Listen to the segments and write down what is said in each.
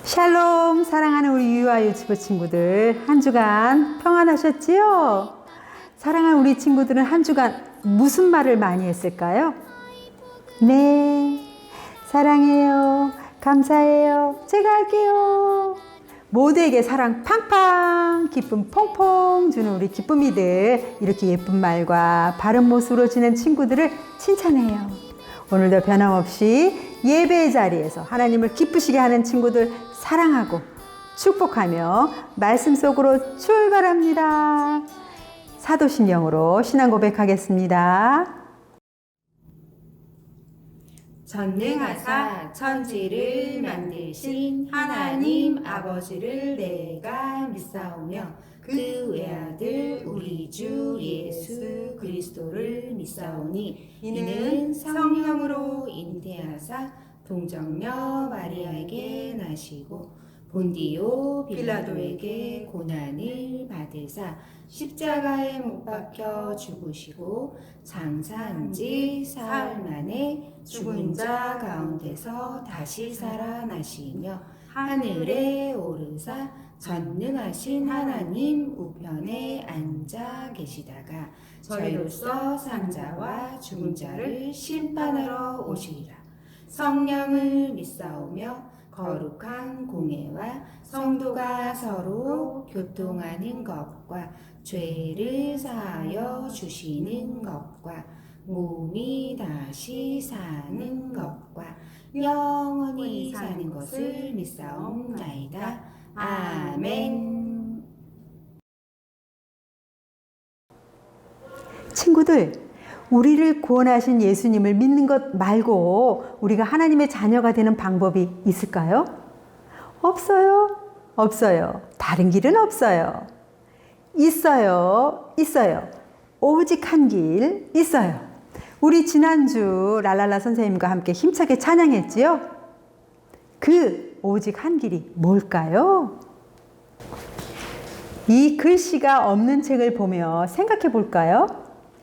샬롬, 사랑하는 우리 유아 유치부 친구들, 한 주간 평안하셨지요? 사랑하는 우리 친구들은 한 주간 무슨 말을 많이 했을까요? 네, 사랑해요, 감사해요, 제가 할게요. 모두에게 사랑 팡팡, 기쁨 퐁퐁 주는 우리 기쁨이들, 이렇게 예쁜 말과 바른 모습으로 지낸 친구들을 칭찬해요. 오늘도 변함없이 예배의 자리에서 하나님을 기쁘시게 하는 친구들 사랑하고 축복하며 말씀 속으로 출발합니다. 사도신경으로 신앙 고백하겠습니다. 전능하사 천지를 만드신 하나님 아버지를 내가 믿사오며 그 외아들 우리 주 예수 그리스도를 믿사오니 이는 성령으로 잉태하사 동정녀 마리아에게 나시고 본디오 빌라도에게 고난을 받으사 십자가에 못 박혀 죽으시고 장사한 지 사흘 만에 죽은 자 가운데서 다시 살아나시며 하늘에 오르사 전능하신 하나님 우편에 앉아 계시다가 저희로서 산자와 죽은 자를 심판하러 오시리라. 성령을 믿사오며 거룩한 공예와 성도가 서로 교통하는 것과 죄를 사하여 주시는 것과 몸이 다시 사는 것과 영원히 사는 것을 믿사옵나이다. 아멘. 친구들, 우리를 구원하신 예수님을 믿는 것 말고 우리가 하나님의 자녀가 되는 방법이 있을까요? 없어요. 없어요. 다른 길은 없어요. 있어요. 있어요. 오직 한 길 있어요. 우리 지난주 랄랄라 선생님과 함께 힘차게 찬양했지요? 그 오직 한 길이 뭘까요? 이 글씨가 없는 책을 보며 생각해 볼까요?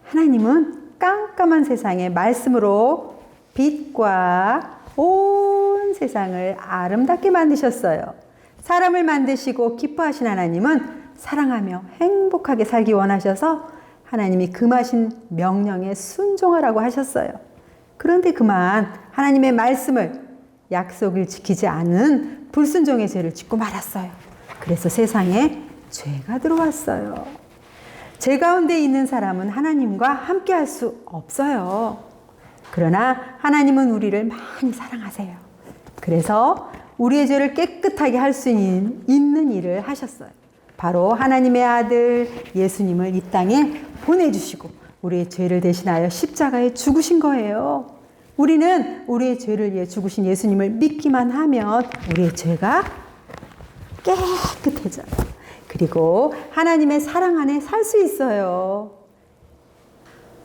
하나님은 깜깜한 세상에 말씀으로 빛과 온 세상을 아름답게 만드셨어요. 사람을 만드시고 기뻐하신 하나님은 사랑하며 행복하게 살기 원하셔서 하나님이 금하신 명령에 순종하라고 하셨어요. 그런데 그만 하나님의 말씀을 약속을 지키지 않은 불순종의 죄를 짓고 말았어요. 그래서 세상에 죄가 들어왔어요. 죄 가운데 있는 사람은 하나님과 함께 할 수 없어요. 그러나 하나님은 우리를 많이 사랑하세요. 그래서 우리의 죄를 깨끗하게 할 수 있는 일을 하셨어요. 바로 하나님의 아들 예수님을 이 땅에 보내주시고 우리의 죄를 대신하여 십자가에 죽으신 거예요. 우리는 우리의 죄를 위해 죽으신 예수님을 믿기만 하면 우리의 죄가 깨끗해져요. 그리고 하나님의 사랑 안에 살 수 있어요.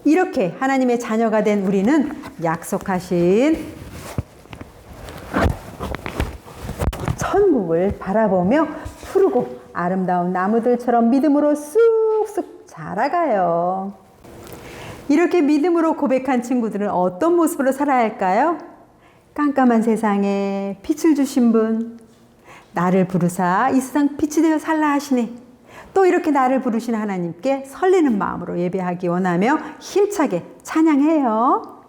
이렇게 하나님의 자녀가 된 우리는 약속하신 천국을 바라보며 푸르고 아름다운 나무들처럼 믿음으로 쑥쑥 자라가요. 이렇게 믿음으로 고백한 친구들은 어떤 모습으로 살아야 할까요? 깜깜한 세상에 빛을 주신 분, 나를 부르사 이 세상 빛이 되어 살라 하시네. 또 이렇게 나를 부르신 하나님께 설레는 마음으로 예배하기 원하며 힘차게 찬양해요.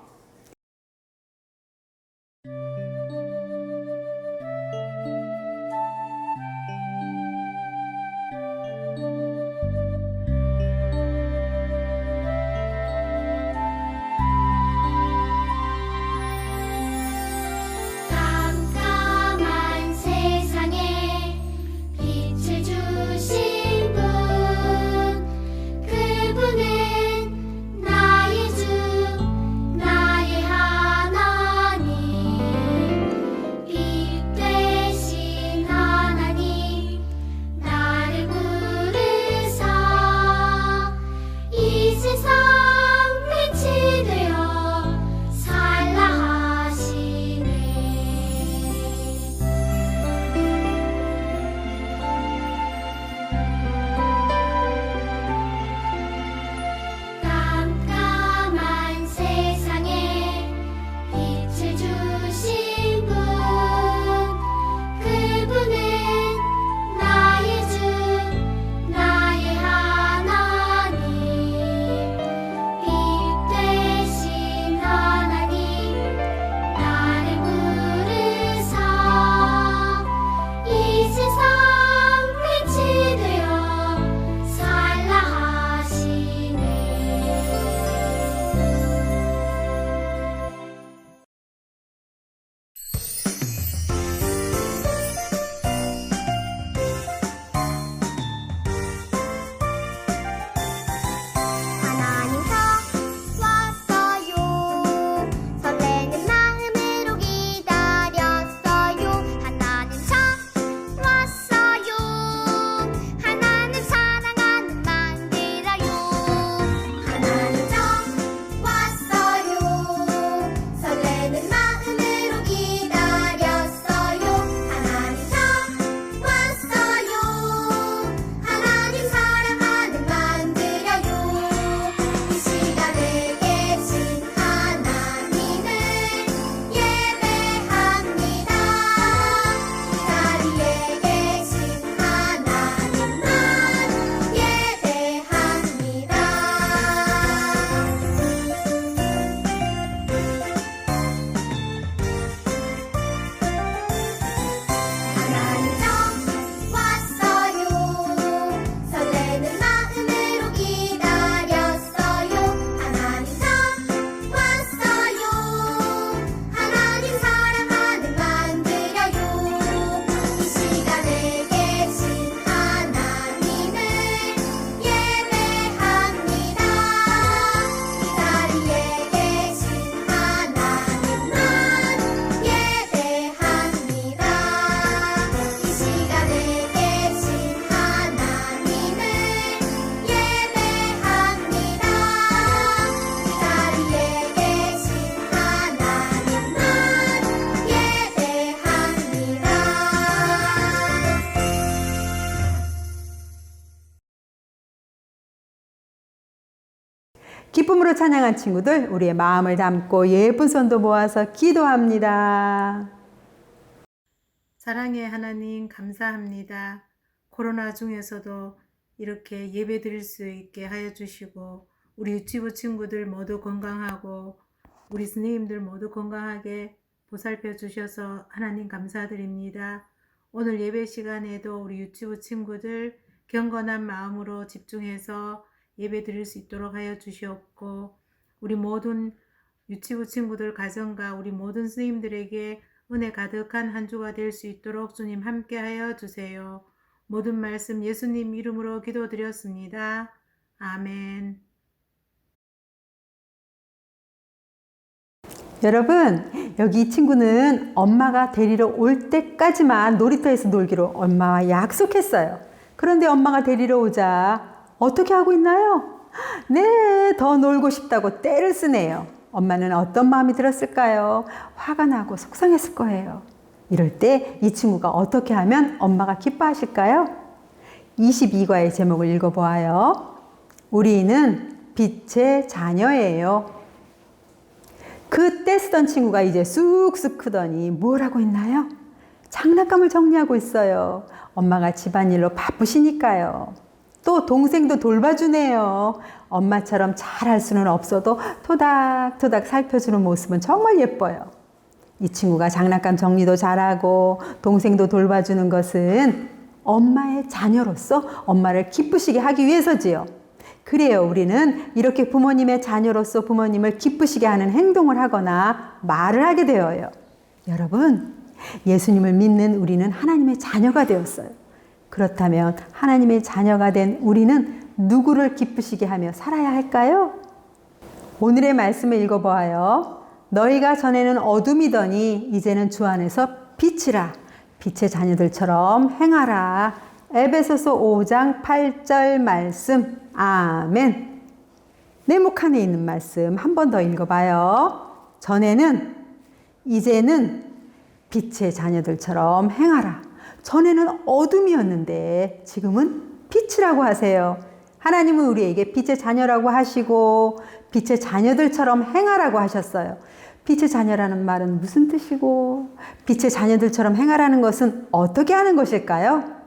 깜깜한 세상에 빛을 주신 분, 그분은 나의 주 기쁨으로 찬양한 친구들, 우리의 마음을 담고 예쁜 손도 모아서 기도합니다. 사랑의 하나님 감사합니다. 코로나 중에서도 이렇게 예배 드릴 수 있게 하여 주시고 우리 유치부 친구들 모두 건강하고 우리 선생님들 모두 건강하게 보살펴 주셔서 하나님 감사드립니다. 오늘 예배 시간에도 우리 유치부 친구들 경건한 마음으로 집중해서 예배 드릴 수 있도록 하여 주시옵고 우리 모든 유치부 친구들 가정과 우리 모든 스님들에게 은혜 가득한 한 주가 될 수 있도록 주님 함께 하여 주세요. 모든 말씀 예수님 이름으로 기도드렸습니다. 아멘. 여러분, 여기 이 친구는 엄마가 데리러 올 때까지만 놀이터에서 놀기로 엄마와 약속했어요. 그런데 엄마가 데리러 오자 어떻게 하고 있나요? 네, 더 놀고 싶다고 떼를 쓰네요. 엄마는 어떤 마음이 들었을까요? 화가 나고 속상했을 거예요. 이럴 때 이 친구가 어떻게 하면 엄마가 기뻐하실까요? 22과의 제목을 읽어보아요. 우리는 빛의 자녀예요. 그때 쓰던 친구가 이제 쑥쑥 크더니 뭘 하고 있나요? 장난감을 정리하고 있어요. 엄마가 집안일로 바쁘시니까요. 또 동생도 돌봐주네요. 엄마처럼 잘할 수는 없어도 토닥토닥 살펴주는 모습은 정말 예뻐요. 이 친구가 장난감 정리도 잘하고 동생도 돌봐주는 것은 엄마의 자녀로서 엄마를 기쁘시게 하기 위해서지요. 그래요. 우리는 이렇게 부모님의 자녀로서 부모님을 기쁘시게 하는 행동을 하거나 말을 하게 되어요. 여러분, 예수님을 믿는 우리는 하나님의 자녀가 되었어요. 그렇다면 하나님의 자녀가 된 우리는 누구를 기쁘시게 하며 살아야 할까요? 오늘의 말씀을 읽어보아요. 너희가 전에는 어둠이더니 이제는 주 안에서 빛이라. 빛의 자녀들처럼 행하라. 에베소서 5장 8절 말씀. 아멘. 네모칸에 있는 말씀 한 번 더 읽어봐요. 전에는, 이제는 빛의 자녀들처럼 행하라. 전에는 어둠이었는데 지금은 빛이라고 하세요. 하나님은 우리에게 빛의 자녀라고 하시고 빛의 자녀들처럼 행하라고 하셨어요. 빛의 자녀라는 말은 무슨 뜻이고 빛의 자녀들처럼 행하라는 것은 어떻게 하는 것일까요?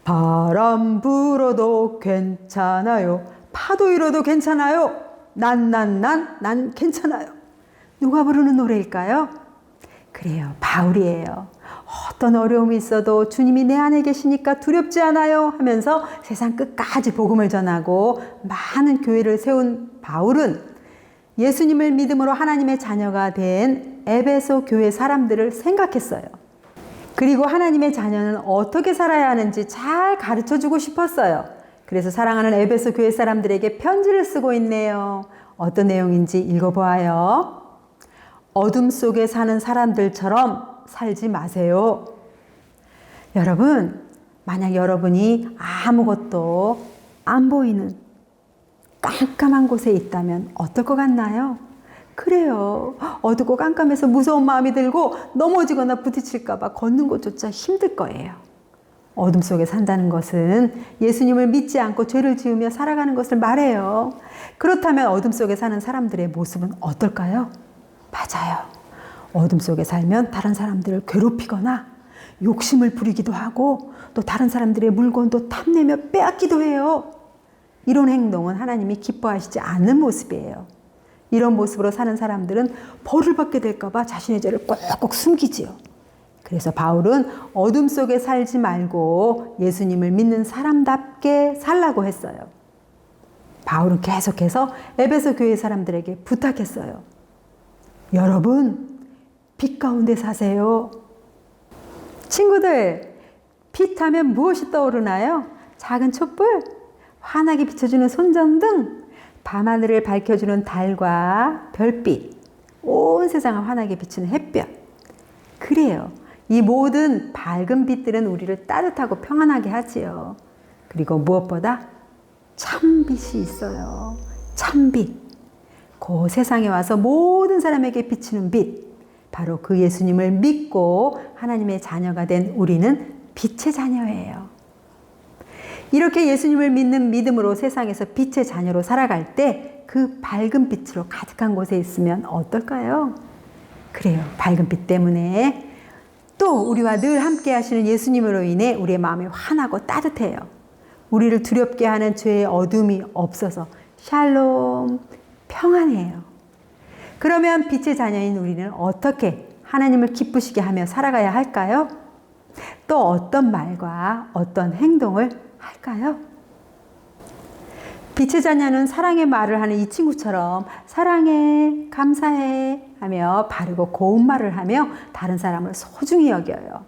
바람 불어도 괜찮아요. 파도 일어도 괜찮아요. 난 괜찮아요. 누가 부르는 노래일까요? 그래요. 바울이에요. 어떤 어려움이 있어도 주님이 내 안에 계시니까 두렵지 않아요 하면서 세상 끝까지 복음을 전하고 많은 교회를 세운 바울은 예수님을 믿음으로 하나님의 자녀가 된 에베소 교회 사람들을 생각했어요. 그리고 하나님의 자녀는 어떻게 살아야 하는지 잘 가르쳐주고 싶었어요. 그래서 사랑하는 에베소 교회 사람들에게 편지를 쓰고 있네요. 어떤 내용인지 읽어보아요. 어둠 속에 사는 사람들처럼 살지 마세요. 여러분, 만약 여러분이 아무것도 안 보이는 깜깜한 곳에 있다면 어떨 것 같나요? 그래요. 어둡고 깜깜해서 무서운 마음이 들고 넘어지거나 부딪힐까 봐 걷는 것조차 힘들 거예요. 어둠 속에 산다는 것은 예수님을 믿지 않고 죄를 지으며 살아가는 것을 말해요. 그렇다면 어둠 속에 사는 사람들의 모습은 어떨까요? 맞아요. 어둠 속에 살면 다른 사람들을 괴롭히거나 욕심을 부리기도 하고 또 다른 사람들의 물건도 탐내며 빼앗기도 해요. 이런 행동은 하나님이 기뻐하시지 않는 모습이에요. 이런 모습으로 사는 사람들은 벌을 받게 될까 봐 자신의 죄를 꼭꼭 숨기지요. 그래서 바울은 어둠 속에 살지 말고 예수님을 믿는 사람답게 살라고 했어요. 바울은 계속해서 에베소 교회 사람들에게 부탁했어요. 여러분, 빛 가운데 사세요. 친구들, 빛 하면 무엇이 떠오르나요? 작은 촛불, 환하게 비춰주는 손전등, 밤하늘을 밝혀주는 달과 별빛, 온 세상을 환하게 비추는 햇볕. 그래요. 이 모든 밝은 빛들은 우리를 따뜻하고 평안하게 하지요. 그리고 무엇보다 참빛이 있어요. 참빛. 그 세상에 와서 모든 사람에게 비치는 빛. 바로 그 예수님을 믿고 하나님의 자녀가 된 우리는 빛의 자녀예요. 이렇게 예수님을 믿는 믿음으로 세상에서 빛의 자녀로 살아갈 때 그 밝은 빛으로 가득한 곳에 있으면 어떨까요? 그래요. 밝은 빛 때문에 또 우리와 늘 함께 하시는 예수님으로 인해 우리의 마음이 환하고 따뜻해요. 우리를 두렵게 하는 죄의 어둠이 없어서 샬롬, 평안해요. 그러면 빛의 자녀인 우리는 어떻게 하나님을 기쁘시게 하며 살아가야 할까요? 또 어떤 말과 어떤 행동을 할까요? 빛의 자녀는 사랑의 말을 하는 이 친구처럼 사랑해, 감사해 하며 바르고 고운 말을 하며 다른 사람을 소중히 여겨요.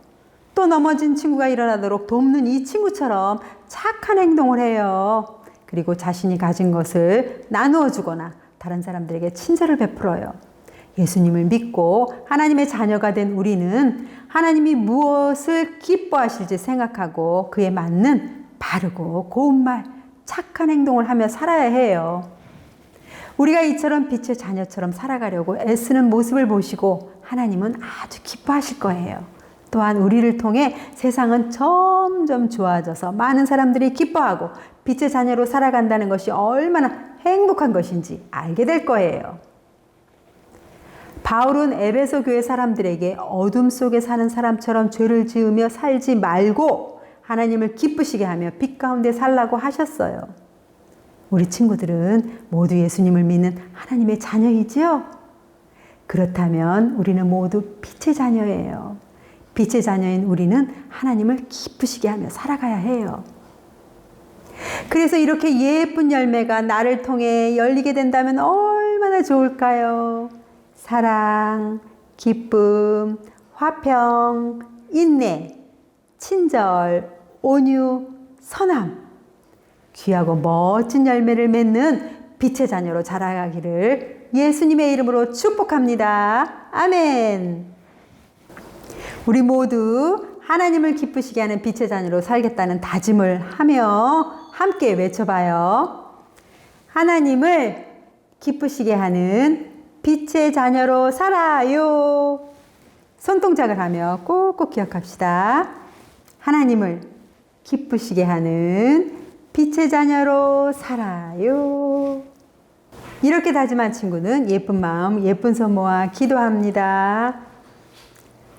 또 넘어진 친구가 일어나도록 돕는 이 친구처럼 착한 행동을 해요. 그리고 자신이 가진 것을 나누어 주거나 다른 사람들에게 친절을 베풀어요. 예수님을 믿고 하나님의 자녀가 된 우리는 하나님이 무엇을 기뻐하실지 생각하고 그에 맞는 바르고 고운 말, 착한 행동을 하며 살아야 해요. 우리가 이처럼 빛의 자녀처럼 살아가려고 애쓰는 모습을 보시고 하나님은 아주 기뻐하실 거예요. 또한 우리를 통해 세상은 점점 좋아져서 많은 사람들이 기뻐하고 빛의 자녀로 살아간다는 것이 얼마나 행복한 것인지 알게 될 거예요. 바울은 에베소 교회 사람들에게 어둠 속에 사는 사람처럼 죄를 지으며 살지 말고 하나님을 기쁘시게 하며 빛 가운데 살라고 하셨어요. 우리 친구들은 모두 예수님을 믿는 하나님의 자녀이지요? 그렇다면 우리는 모두 빛의 자녀예요. 빛의 자녀인 우리는 하나님을 기쁘시게 하며 살아가야 해요. 그래서 이렇게 예쁜 열매가 나를 통해 열리게 된다면 얼마나 좋을까요? 사랑, 기쁨, 화평, 인내, 친절, 온유, 선함, 귀하고 멋진 열매를 맺는 빛의 자녀로 자라가기를 예수님의 이름으로 축복합니다. 아멘. 우리 모두 하나님을 기쁘시게 하는 빛의 자녀로 살겠다는 다짐을 하며 함께 외쳐봐요. 하나님을 기쁘시게 하는 빛의 자녀로 살아요. 손동작을 하며 꼭꼭 기억합시다. 하나님을 기쁘시게 하는 빛의 자녀로 살아요. 이렇게 다짐한 친구는 예쁜 마음, 예쁜 손 모아 기도합니다.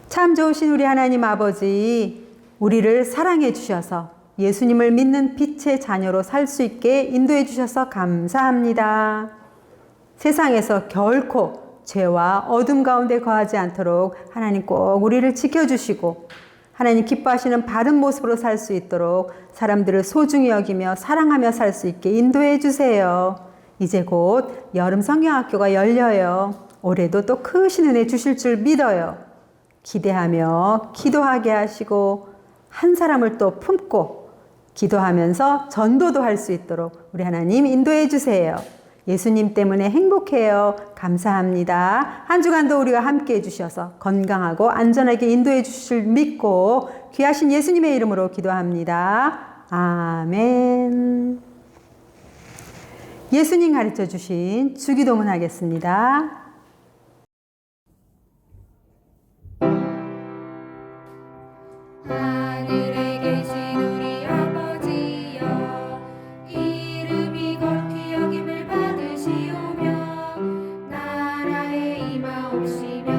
참 좋으신 우리 하나님 아버지, 우리를 사랑해 주셔서 예수님을 믿는 빛의 자녀로 살 수 있게 인도해 주셔서 감사합니다. 세상에서 결코 죄와 어둠 가운데 거하지 않도록 하나님 꼭 우리를 지켜주시고 하나님 기뻐하시는 바른 모습으로 살 수 있도록 사람들을 소중히 여기며 사랑하며 살 수 있게 인도해 주세요. 이제 곧 여름 성경학교가 열려요. 올해도 또 크신 은혜 주실 줄 믿어요. 기대하며 기도하게 하시고 한 사람을 또 품고 기도하면서 전도도 할 수 있도록 우리 하나님 인도해 주세요. 예수님 때문에 행복해요. 감사합니다. 한 주간도 우리가 함께 해주셔서 건강하고 안전하게 인도해 주실 줄 믿고 귀하신 예수님의 이름으로 기도합니다. 아멘. 예수님 가르쳐 주신 주기도문 하겠습니다. 하늘에 계신 우리 아버지여, 이름이 거룩히 여김을 받으시오며 나라에 임하옵시며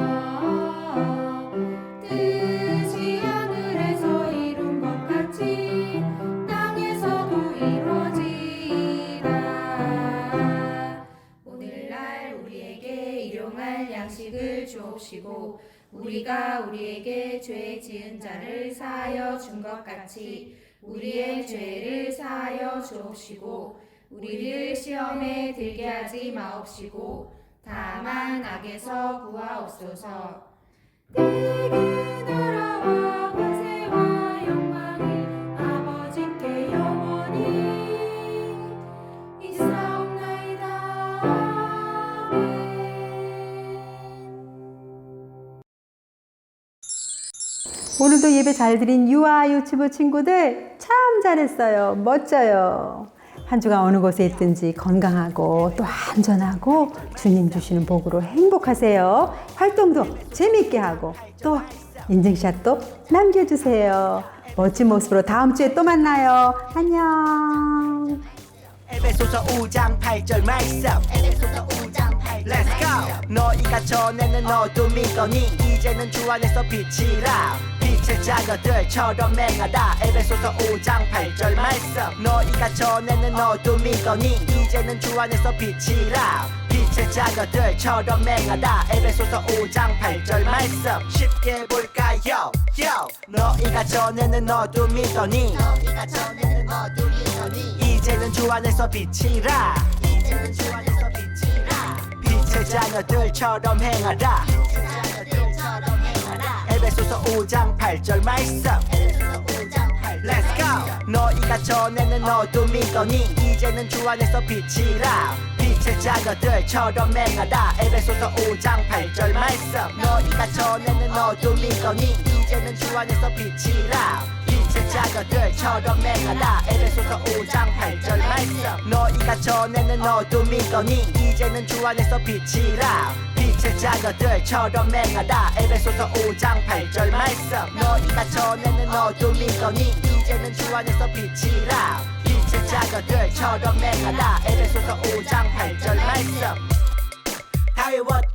뜻이 하늘에서 이룬 것 같이 땅에서도 이루어지이다. 오늘날 우리에게 일용할 양식을 주옵시고 우리가 우리에게 죄 지은 자를 사하여 준 것 같이 우리의 죄를 사하여 주옵시고 우리를 시험에 들게 하지 마옵시고 다만 악에서 구하옵소서. 내게 나라와 권세와 영광이 아버지께 영원히 있사옵나이다. 아멘. 오늘도 예배 잘 드린 유아 유치부 친구들 참 잘했어요. 멋져요. 한 주간 어느 곳에 있든지 건강하고 또 안전하고 주님 주시는 복으로 행복하세요. 활동도 재미있게 하고 또 인증샷도 남겨주세요. 멋진 모습으로 다음 주에 또 만나요. 안녕. 에베소서 5장 8절 말씀 Let's go 너희가 전에는 어둠이더니 이제는 주 안에서 빛이라 빛의 자녀들처럼 행하다 에베소서 5장 8절 말씀 너희가 전에는 어둠이더니 이제는 주 안에서 빛이라 빛의 자녀들처럼 행하다 에베소서 5장 8절 말씀 쉽게 볼까요 너희가 전에는 어둠이더니 이제는 주 안에서 빛이라 빛의 자녀들처럼 행하라 에베소서 5장 8절 말씀 Let's go 너희가 전에는 어둠이더니 이제는 주 안에서 빛이라 빛의 자녀들처럼 행하다 에베소서 5장 8절 말씀 너희가 전에는 어둠이더니 이제는 주 안에서 빛이라 빛의 자녀들처럼 행하다 에베소서 5장 8절 말씀 너희가 전에는 어둠이더니 이제는 주 안에서 빛이라 빛의 자녀들처럼 행하다 에베소서 5장 8절 말씀 너희가 전에는 어둠이더니 이제는 주 안에서 빛이라 빛의 자녀들처럼 행하다 에베소서 5장 8절 말씀 다 외웠죠